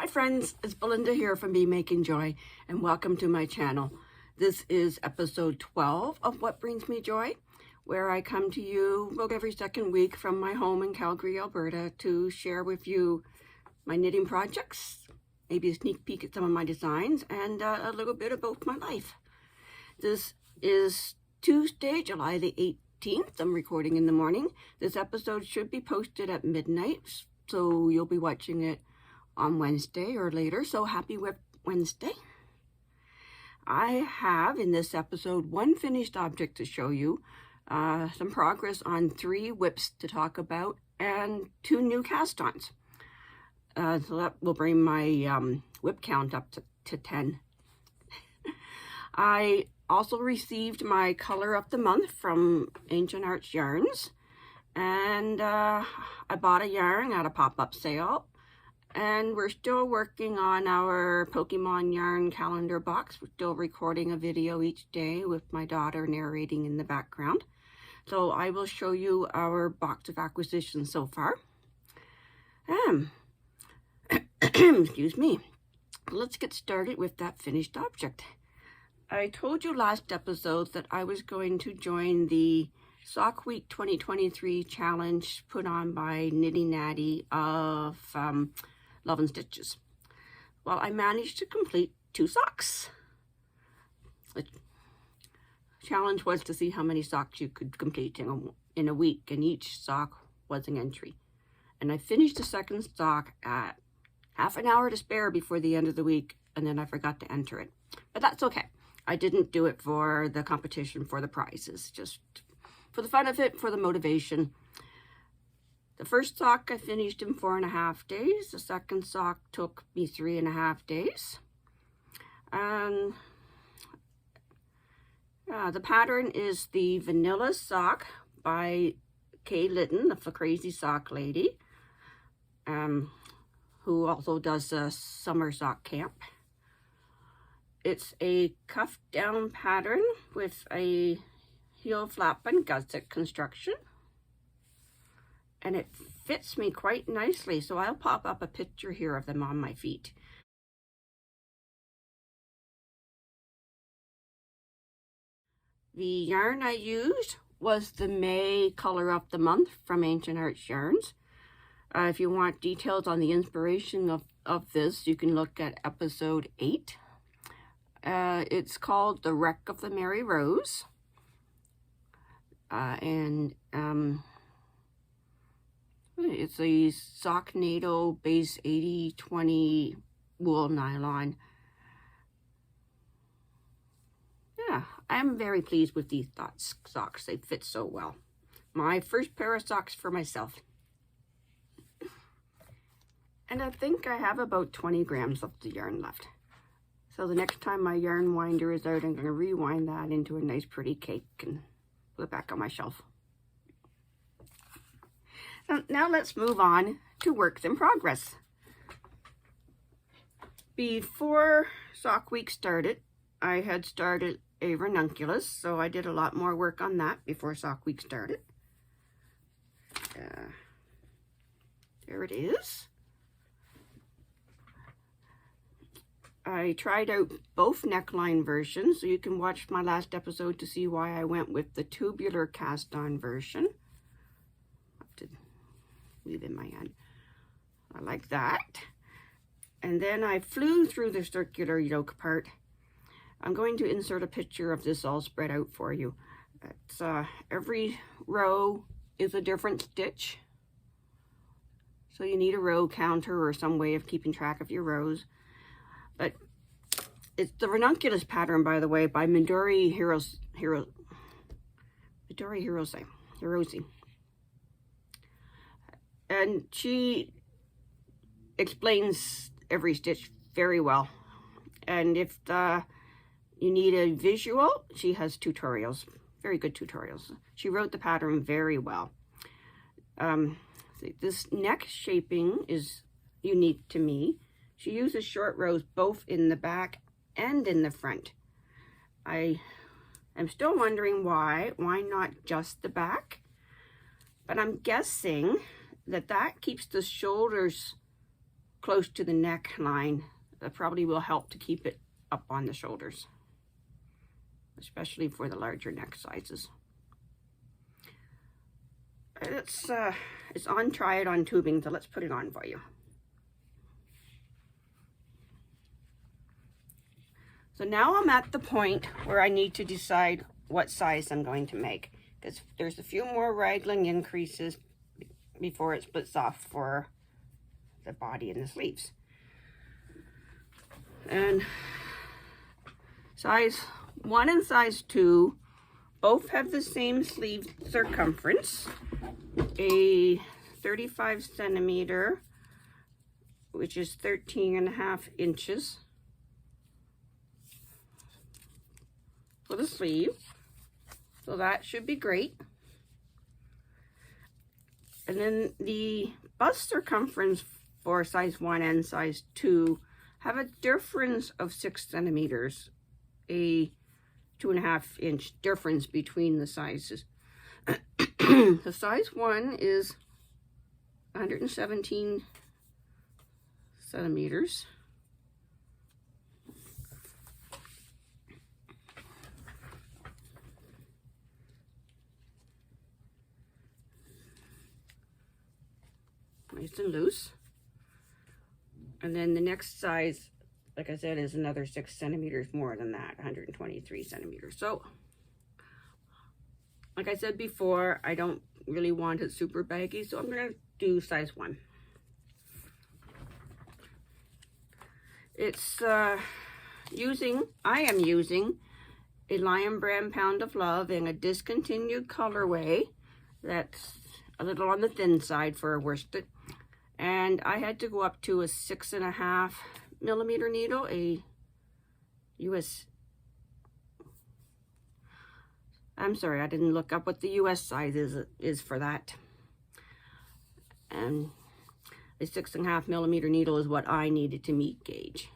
Hi friends, it's Belinda here from Be Making Joy, and welcome to my channel. This is episode 12 of What Brings Me Joy, where I come to you about every second week from my home in Calgary, Alberta, to share with you my knitting projects, maybe a sneak peek at some of my designs, and a little bit about my life. This is Tuesday, July the 18th. I'm recording in the morning. This episode should be posted at midnight, so you'll be watching it on Wednesday or later, so happy Wednesday. I have in this episode one finished object to show you, some progress on 3 whips to talk about, and 2 new cast-ons. So that will bring my whip count up to 10. I also received my color of the month from Ancient Arts Yarns, and I bought a yarn at a pop-up sale. And we're still working on our Pokemon yarn calendar box. We're still recording a video each day with my daughter narrating in the background. So I will show you our box of acquisitions so far. Excuse me. Let's get started with that finished object. I told you last episode that I was going to join the Sock Week 2023 challenge put on by Nitty Natty of Love and Stitches. Well, I managed to complete 2 socks. The challenge was to see how many socks you could complete in a week, and each sock was an entry. And I finished the second sock at half an hour to spare before the end of the week, and then I forgot to enter it. But that's okay. I didn't do it for the competition, for the prizes, just for the fun of it, for the motivation. The first sock I finished in 4.5 days. The second sock took me 3.5 days. The pattern is the Vanilla Sock by Kay Litton, the Crazy Sock Lady, who also does a summer sock camp. It's a cuff down pattern with a heel flap and gusset construction. And it fits me quite nicely, so I'll pop up a picture here of them on my feet. The yarn I used was the May Color of the Month from Ancient Arts Yarns. If you want details on the inspiration of this, you can look at episode 8. It's called The Wreck of the Merry Rose. It's a sock NATO base 80/20 wool nylon. Yeah, I'm very pleased with these socks. They fit so well. My first pair of socks for myself. And I think I have about 20 grams of the yarn left. So the next time my yarn winder is out, I'm going to rewind that into a nice pretty cake and put it back on my shelf. Now let's move on to works in progress. Before Sock Week started, I had started a Ranunculus, so I did a lot more work on that before Sock Week started. There it is. I tried out both neckline versions, so you can watch my last episode to see why I went with the tubular cast-on version. Leave in my hand. I like that. And then I flew through the circular yoke part. I'm going to insert a picture of this all spread out for you. It's every row is a different stitch, so you need a row counter or some way of keeping track of your rows. But it's the Ranunculus pattern, by the way, by Midori Hirose. And she explains every stitch very well. And if you need a visual, she has tutorials, very good tutorials. She wrote the pattern very well. This neck shaping is unique to me. She uses short rows both in the back and in the front. I am still wondering why not just the back? But I'm guessing that keeps the shoulders close to the neckline. That probably will help to keep it up on the shoulders, especially for the larger neck sizes. It's on Try It On tubing, so let's put it on for you. So now I'm at the point where I need to decide what size I'm going to make, because there's a few more raglan increases before it splits off for the body and the sleeves. And size 1 and size 2 both have the same sleeve circumference, a 35 centimeter, which is 13.5 inches for the sleeve. So that should be great. And then the bust circumference for size 1 and size 2 have a difference of 6 centimeters, a 2.5 inch difference between the sizes. The size 1 is 117 centimeters. Nice and loose. And then the next size, like I said, is another 6 centimeters more than that, 123 centimeters. So, like I said before, I don't really want it super baggy, so I'm going to do size 1. It's I am using a Lion Brand Pound of Love in a discontinued colorway that's a little on the thin side for a worsted. And I had to go up to a 6.5 millimeter needle, a US. I'm sorry, I didn't look up what the US size is for that. And a 6.5 millimeter needle is what I needed to meet gauge.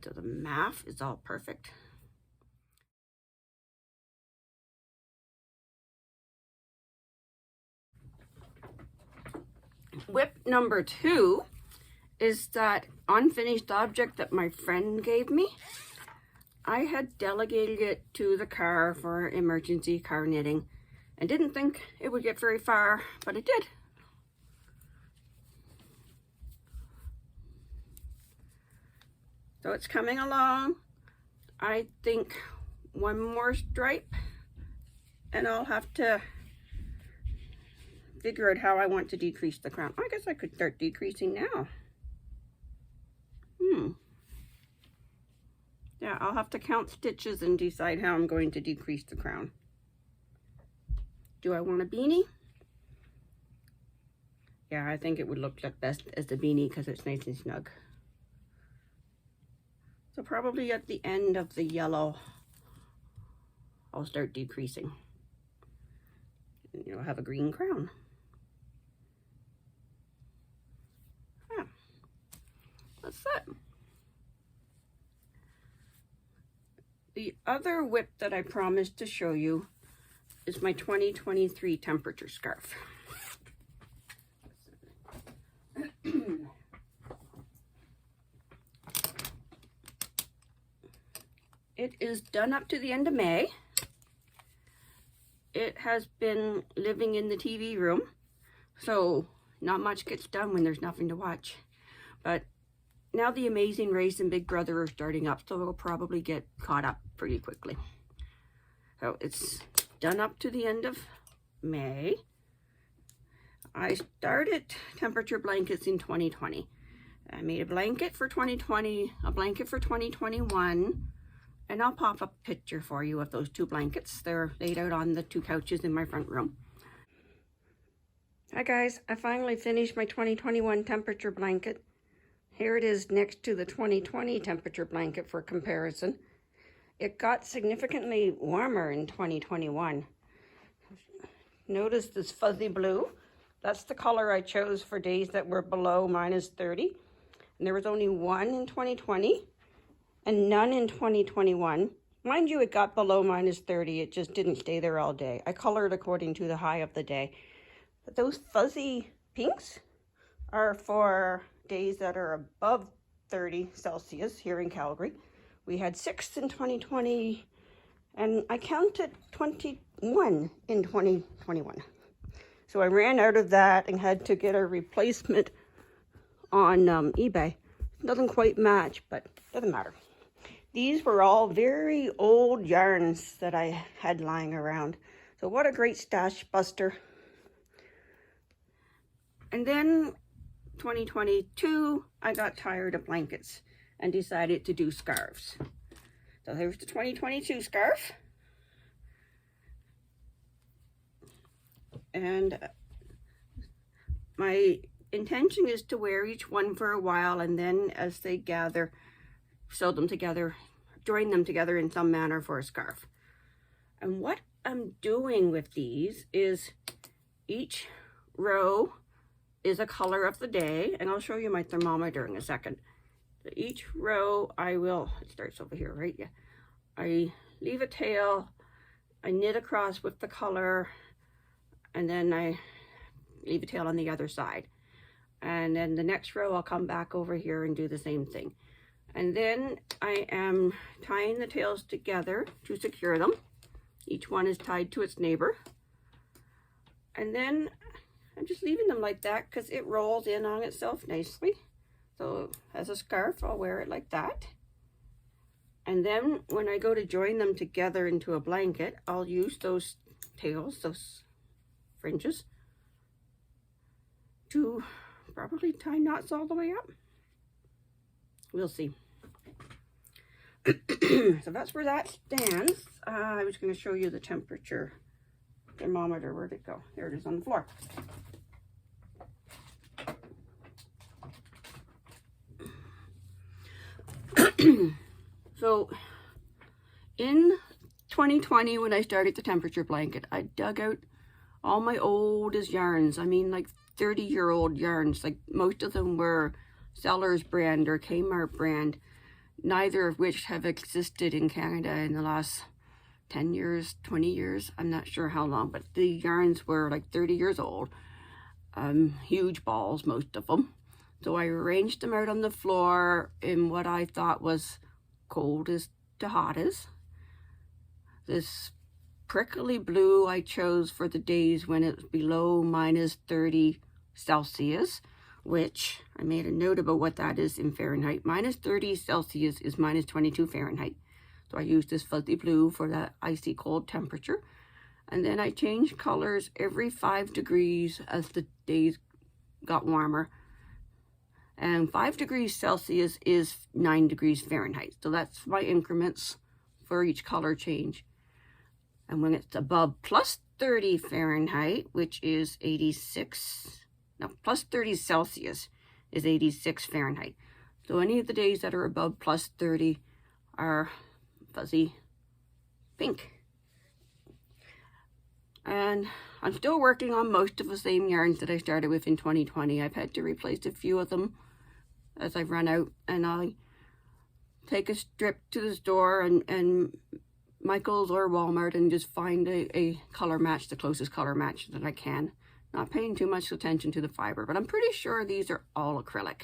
So the math is all perfect. Whip number 2 is that unfinished object that my friend gave me. I had delegated it to the car for emergency car knitting and didn't think it would get very far, but it did. So it's coming along. I think one more stripe and I'll have to figure out how I want to decrease the crown. I guess I could start decreasing now. Yeah, I'll have to count stitches and decide how I'm going to decrease the crown. Do I want a beanie? Yeah, I think it would look like best as a beanie because it's nice and snug. So probably at the end of the yellow, I'll start decreasing. And you'll have a green crown. Yeah, that's it. The other whip that I promised to show you is my 2023 temperature scarf. It is done up to the end of May. It has been living in the TV room, so not much gets done when there's nothing to watch. But now the Amazing Race and Big Brother are starting up, so it'll probably get caught up pretty quickly. So it's done up to the end of May. I started temperature blankets in 2020. I made a blanket for 2020, a blanket for 2021, and I'll pop up a picture for you of those 2 blankets. They're laid out on the 2 couches in my front room. Hi guys, I finally finished my 2021 temperature blanket. Here it is next to the 2020 temperature blanket for comparison. It got significantly warmer in 2021. Notice this fuzzy blue. That's the color I chose for days that were below -30. And there was only 1 in 2020 and none in 2021. Mind you, it got below -30. It just didn't stay there all day. I colored according to the high of the day. But those fuzzy pinks, are for days that are above 30 Celsius here in Calgary. We had 6 in 2020, and I counted 21 in 2021. So I ran out of that and had to get a replacement on eBay. Doesn't quite match, but doesn't matter. These were all very old yarns that I had lying around. So what a great stash buster. And then 2022, I got tired of blankets and decided to do scarves. So here's the 2022 scarf. And my intention is to wear each one for a while, and then as they gather, sew them together, join them together in some manner for a scarf. And what I'm doing with these is each row is a color of the day, and I'll show you my thermometer in a second. So each row I will, it starts over here, right? Yeah. I leave a tail, I knit across with the color, and then I leave a tail on the other side. And then the next row I'll come back over here and do the same thing. And then I am tying the tails together to secure them. Each one is tied to its neighbor. And then I'm just leaving them like that because it rolls in on itself nicely. So as a scarf, I'll wear it like that. And then when I go to join them together into a blanket, I'll use those tails, those fringes, to probably tie knots all the way up. We'll see. So that's where that stands. I was going to show you the temperature thermometer. Where'd it go? There it is on the floor. So in 2020, when I started the temperature blanket, I dug out all my oldest yarns. I mean, like 30-year-old yarns. Like most of them were Sellers brand or Kmart brand, neither of which have existed in Canada in the last 10 years, 20 years. I'm not sure how long, but the yarns were like 30 years old. Huge balls, most of them. So I arranged them out on the floor in what I thought was coldest to hottest. This prickly blue I chose for the days when it's below minus 30 Celsius, which I made a note about what that is in Fahrenheit. Minus 30 Celsius is minus 22 Fahrenheit. So I used this fuzzy blue for that icy cold temperature. And then I changed colors every 5 degrees as the days got warmer. And 5 degrees Celsius is 9 degrees Fahrenheit. So that's my increments for each color change. And when it's above plus 30 Fahrenheit, which is 86, no, plus 30 Celsius is 86 Fahrenheit. So any of the days that are above plus 30 are fuzzy pink. And I'm still working on most of the same yarns that I started with in 2020. I've had to replace a few of them as I've run out, and I'll take a strip to the store and Michael's or Walmart and just find a color match, the closest color match that I can. Not paying too much attention to the fiber, but I'm pretty sure these are all acrylic.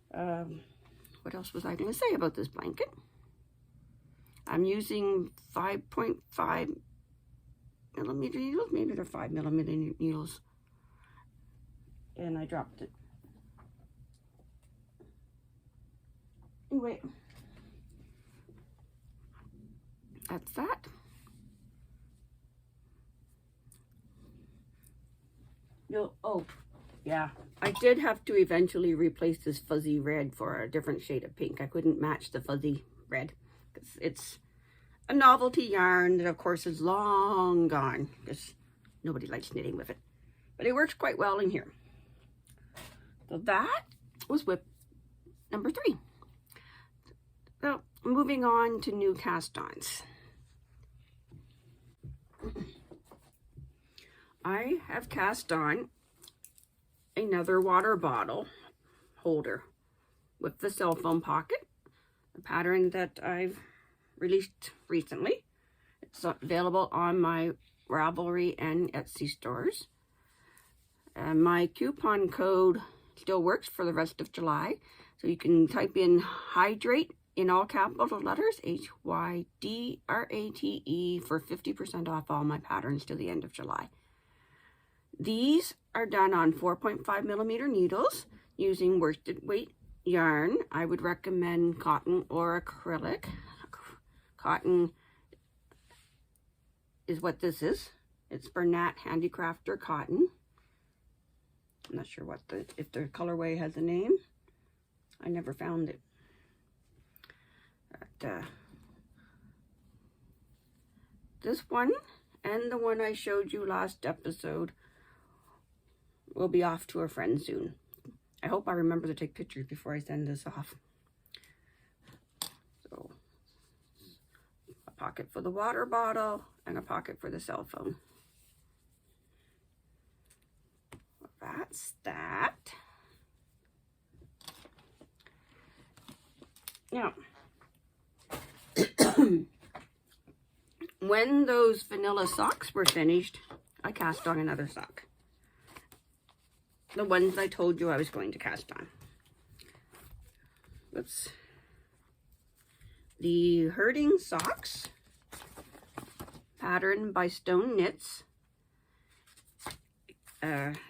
What else was I going to say about this blanket? I'm using 5.5 millimeter needles. Maybe they're 5 millimeter needles. And I dropped it. Anyway, that's that. No, oh, yeah. I did have to eventually replace this fuzzy red for a different shade of pink. I couldn't match the fuzzy red. It's a novelty yarn that, of course, is long gone because nobody likes knitting with it. But it works quite well in here. So that was whip number 3. So moving on to new cast-ons. I have cast on another water bottle holder with the cell phone pocket, a pattern that I've released recently. It's available on my Ravelry and Etsy stores. My coupon code still works for the rest of July. So you can type in hydrate in all capital letters, HYDRATE, for 50% off all my patterns to the end of July. These are done on 4.5 millimeter needles using worsted weight yarn. I would recommend cotton or acrylic. Cotton is what this is. It's Bernat Handicrafter cotton. I'm not sure if the colorway has a name. I never found it. But, this one and the one I showed you last episode will be off to a friend soon. I hope I remember to take pictures before I send this off. So, a pocket for the water bottle and a pocket for the cell phone. That's that. Now, when those vanilla socks were finished, I cast on another sock. The ones I told you I was going to cast on. Whoops. The Herding Socks, pattern by Stone Knits.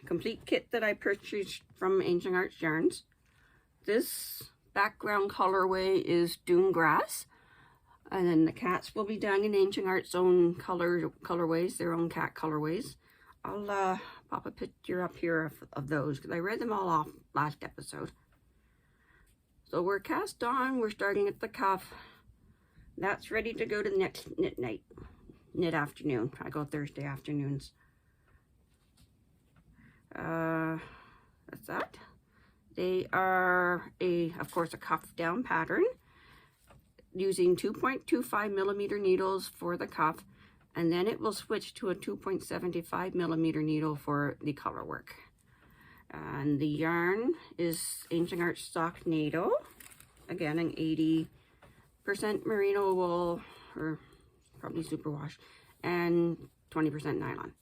Complete kit that I purchased from Ancient Arts Yarns. This background colorway is Dune Grass, and then the cats will be done in Ancient Arts' own colorways, their own cat colorways. I'll pop a picture up here of those because I read them all off last episode. So we're cast on. We're starting at the cuff. That's ready to go to the next knit afternoon. I go Thursday afternoons. That's that. They are of course, a cuff down pattern using 2.25 millimeter needles for the cuff, and then it will switch to a 2.75 millimeter needle for the color work. And the yarn is Ancient Arts Stock Nato, again an 80% merino wool, or probably superwash, and 20% nylon.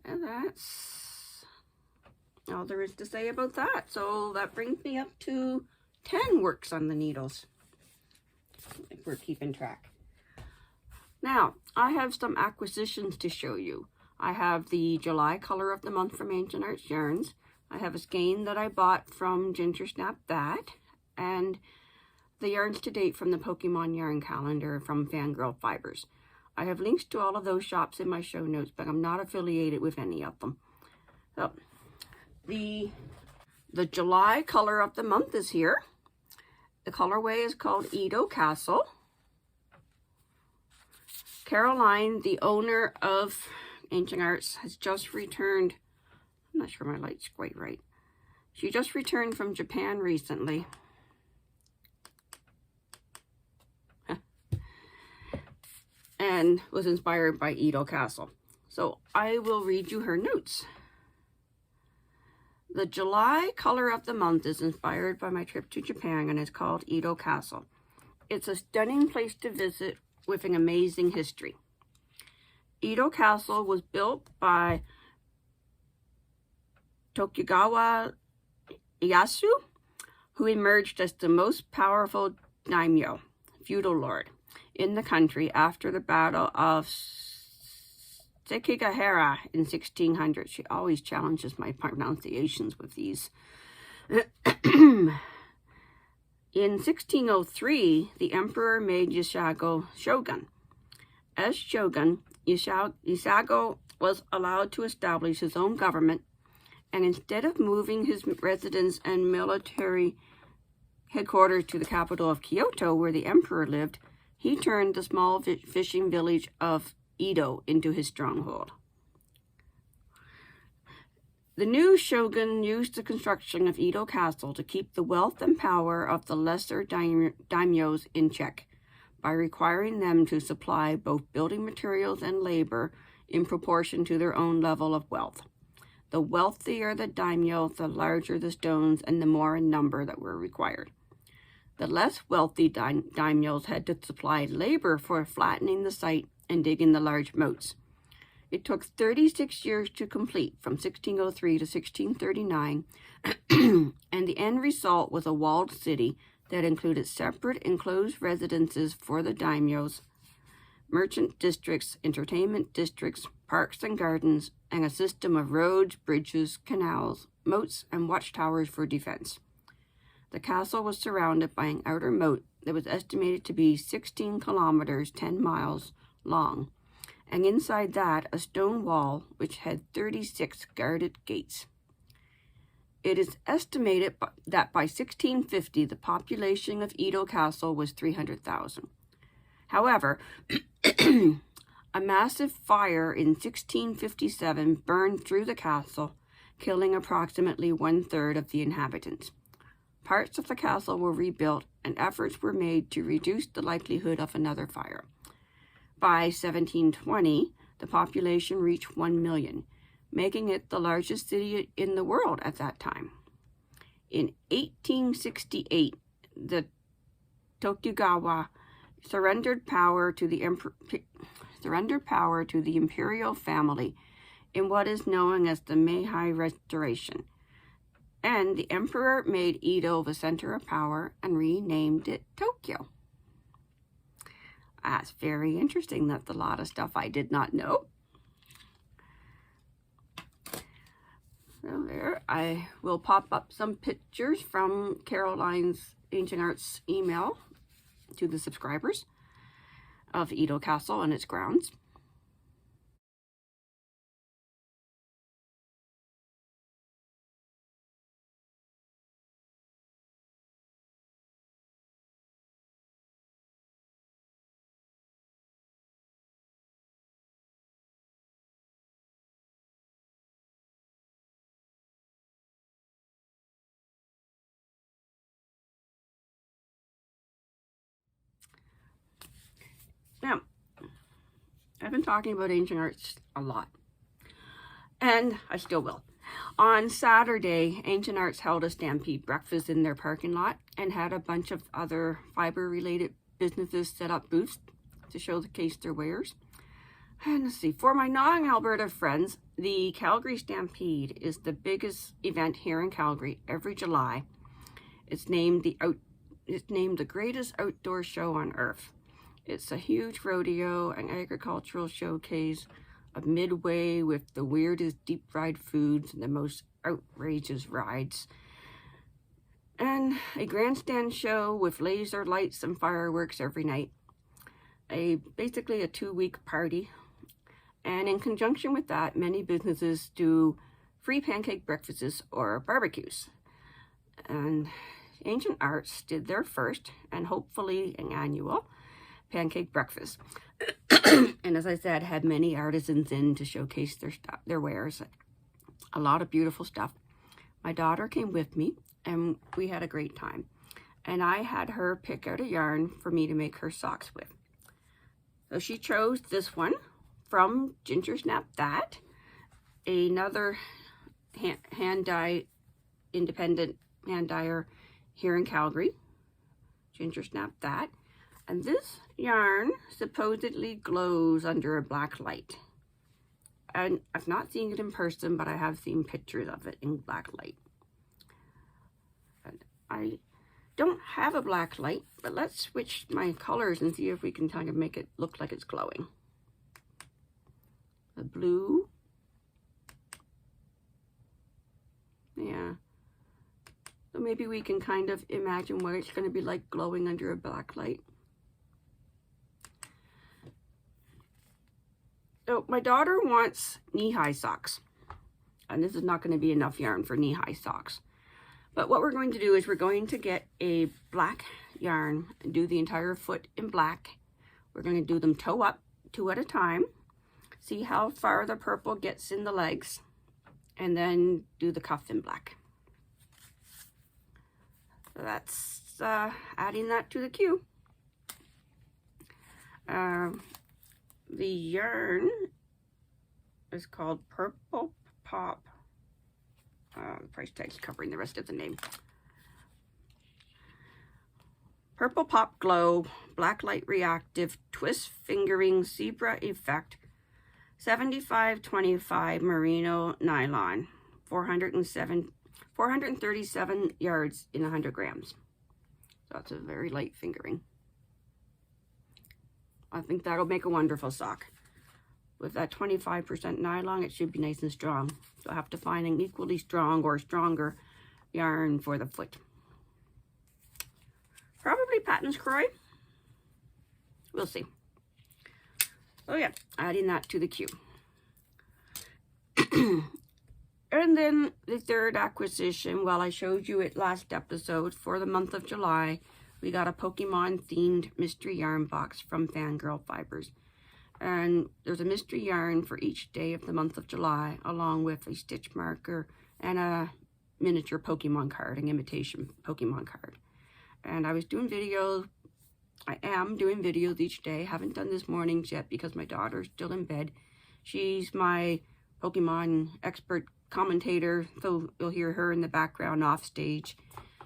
And that's all there is to say about that. So that brings me up to 10 works on the needles, if we're keeping track. Now, I have some acquisitions to show you. I have the July color of the month from Ancient Arts Yarns. I have a skein that I bought from Ginger Snap That, and the yarns to date from the Pokemon yarn calendar from Fangirl Fibers. I have links to all of those shops in my show notes, but I'm not affiliated with any of them. So, the July color of the month is here. The colorway is called Edo Castle. Caroline, the owner of Ancient Arts, has just returned. I'm not sure my light's quite right. She just returned from Japan recently. And was inspired by Edo Castle. So I will read you her notes. The July color of the month is inspired by my trip to Japan and is called Edo Castle. It's a stunning place to visit with an amazing history. Edo Castle was built by Tokugawa Ieyasu, who emerged as the most powerful daimyo, feudal lord, in the country after the Battle of Sekigahara in 1600. She always challenges my pronunciations with these. In 1603, the emperor made Yisago shogun. As shogun, Yisago was allowed to establish his own government, and instead of moving his residence and military headquarters to the capital of Kyoto, where the emperor lived, he turned the small fishing village of Edo into his stronghold. The new shogun used the construction of Edo Castle to keep the wealth and power of the lesser daimyos in check by requiring them to supply both building materials and labor in proportion to their own level of wealth. The wealthier the daimyo, the larger the stones and the more in number that were required. The less wealthy daimyos had to supply labor for flattening the site and digging the large moats. It took 36 years to complete, from 1603 to 1639, and the end result was a walled city that included separate enclosed residences for the daimyos, merchant districts, entertainment districts, parks and gardens, and a system of roads, bridges, canals, moats, and watchtowers for defense. The castle was surrounded by an outer moat that was estimated to be 16 kilometers, 10 miles long, and inside that a stone wall which had 36 guarded gates. It is estimated that by 1650 the population of Edo Castle was 300,000. However, a massive fire in 1657 burned through the castle, killing approximately 1/3 of the inhabitants. Parts of the castle were rebuilt, and efforts were made to reduce the likelihood of another fire. By 1720, the population reached 1 million, making it the largest city in the world at that time. In 1868, the Tokugawa surrendered power to the imperial family in what is known as the Meiji Restoration, and the emperor made Edo the center of power and renamed it Tokyo. That's very interesting. That's a lot of stuff I did not know. So there, I will pop up some pictures from Caroline's Ancient Arts email to the subscribers of Edo Castle and its grounds. Now, I've been talking about ancient arts a lot, and I still will. On Saturday, Ancient Arts held a stampede breakfast in their parking lot and had a bunch of other fiber-related businesses set up booths to showcase their wares. And let's see, for my non-Alberta friends, the Calgary Stampede is the biggest event here in Calgary every July. It's named the greatest outdoor show on earth. It's a huge rodeo and agricultural showcase of Midway with the weirdest deep-fried foods and the most outrageous rides. And a grandstand show with laser lights and fireworks every night. Basically a 2-week party. And in conjunction with that, many businesses do free pancake breakfasts or barbecues. And Ancient Arts did their first, and hopefully an annual, pancake breakfast. And as I said, had many artisans in to showcase their wares. A lot of beautiful stuff. My daughter came with me, and we had a great time. And I had her pick out a yarn for me to make her socks with. So she chose this one from Ginger Snap That, another independent hand dyer here in Calgary. Ginger Snap That. And this yarn supposedly glows under a black light. And I've not seen it in person, but I have seen pictures of it in black light. And I don't have a black light, but let's switch my colors and see if we can kind of make it look like it's glowing. The blue. Yeah. So maybe we can kind of imagine what it's going to be like glowing under a black light. So my daughter wants knee-high socks, and this is not going to be enough yarn for knee-high socks. But what we're going to do is we're going to get a black yarn and do the entire foot in black. We're going to do them toe up, 2 at a time. See how far the purple gets in the legs, and then do the cuff in black. So that's adding that to the queue. The yarn is called Purple Pop. The price tag's covering the rest of the name. Purple Pop Glow, Black Light Reactive, Twist Fingering, Zebra Effect, 75/25 merino nylon, 437 yards in 100 grams. So it's a very light fingering. I think that'll make a wonderful sock. With that 25% nylon, it should be nice and strong. So I'll have to find an equally strong or stronger yarn for the foot. Probably Patton's Croy. We'll see. Oh yeah, adding that to the queue. And then the third acquisition, well, I showed you it last episode, for the month of July, we got a Pokemon themed mystery yarn box from Fangirl Fibers. And there's a mystery yarn for each day of the month of July, along with a stitch marker and a miniature Pokemon card, an imitation Pokemon card. And I was doing videos. I am doing videos each day. Haven't done this morning's yet because my daughter's still in bed. She's my Pokemon expert commentator, so you'll hear her in the background off stage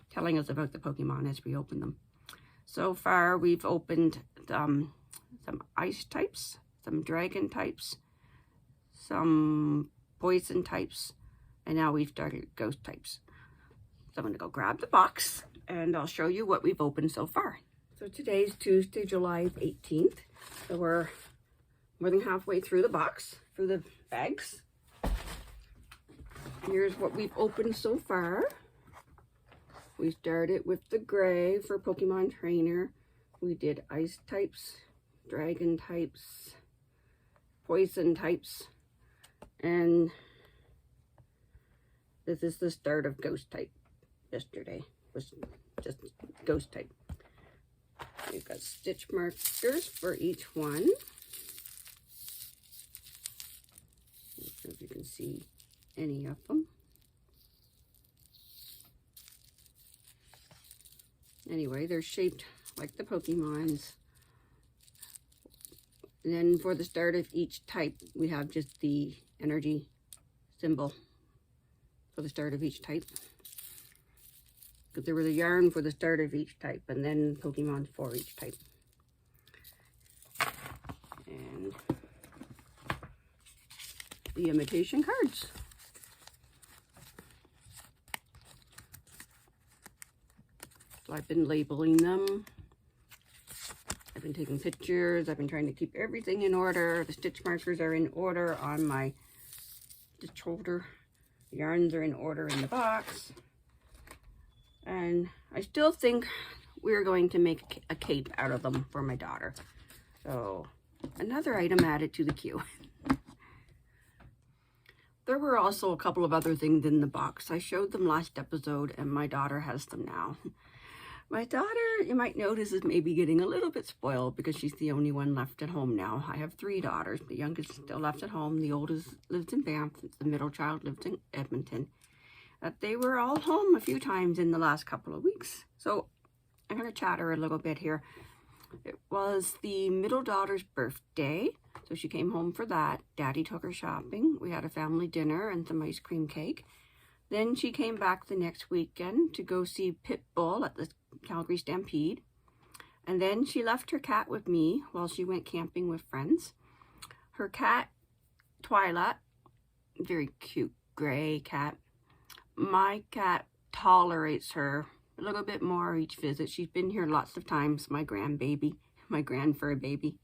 telling us about the Pokemon as we open them. So far, we've opened some ice types, some dragon types, some poison types, and now we've started ghost types. So I'm going to go grab the box, and I'll show you what we've opened so far. So today's Tuesday, July 18th. So we're more than halfway through the box, through the bags. Here's what we've opened so far. We started with the gray for Pokemon Trainer. We did ice types, dragon types, poison types, and this is the start of ghost type. Yesterday was just ghost type. We've got stitch markers for each one. Not sure if you can see any of them. Anyway, they're shaped like the Pokemons. And then for the start of each type, we have just the energy symbol for the start of each type. Because there was a yarn for the start of each type, and then Pokemon for each type. And the imitation cards. So I've been labeling them. I've been taking pictures. I've been trying to keep everything in order. The stitch markers are in order on my stitch holder. The yarns are in order in the box. And I still think we're going to make a cape out of them for my daughter. So another item added to the queue. There were also a couple of other things in the box. I showed them last episode, and my daughter has them now. My daughter, you might notice, is maybe getting a little bit spoiled because she's the only one left at home now. I have 3 daughters. The youngest still left at home. The oldest lives in Banff. The middle child lives in Edmonton. They were all home a few times in the last couple of weeks. So I'm going to chatter a little bit here. It was the middle daughter's birthday, so she came home for that. Daddy took her shopping. We had a family dinner and some ice cream cake. Then she came back the next weekend to go see Pitbull at the Calgary Stampede. And then she left her cat with me while she went camping with friends. Her cat, Twilight, very cute gray cat. My cat tolerates her a little bit more each visit. She's been here lots of times, my grandbaby, my grandfur baby.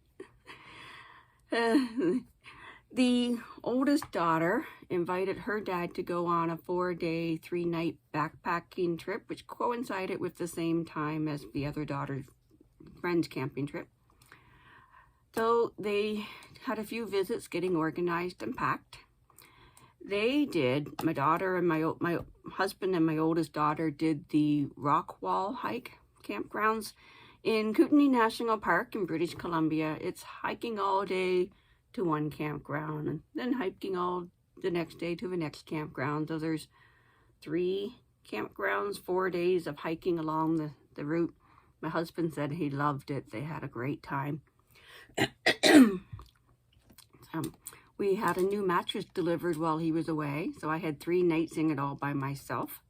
The oldest daughter invited her dad to go on a 4-day, 3-night backpacking trip, which coincided with the same time as the other daughter's friend's camping trip. So they had a few visits getting organized and packed. They did, my daughter and my husband and my oldest daughter did the rock wall hike campgrounds in Kootenay National Park in British Columbia. It's hiking all day to one campground and then hiking all the next day to the next campground. So there's 3 campgrounds, 4 days of hiking along the route. My husband said he loved it. They had a great time. We had a new mattress delivered while he was away, so I had 3 nights in it all by myself.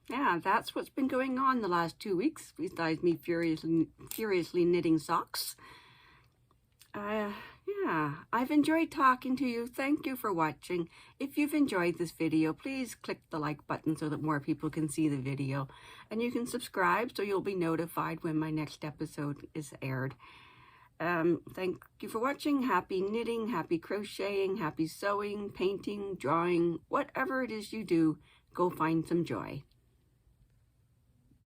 Yeah, that's what's been going on the last 2 weeks, besides me furiously knitting socks. Yeah, I've enjoyed talking to you. Thank you for watching. If you've enjoyed this video, please click the like button so that more people can see the video. And you can subscribe so you'll be notified when my next episode is aired. Thank you for watching. Happy knitting, happy crocheting, happy sewing, painting, drawing, whatever it is you do, go find some joy.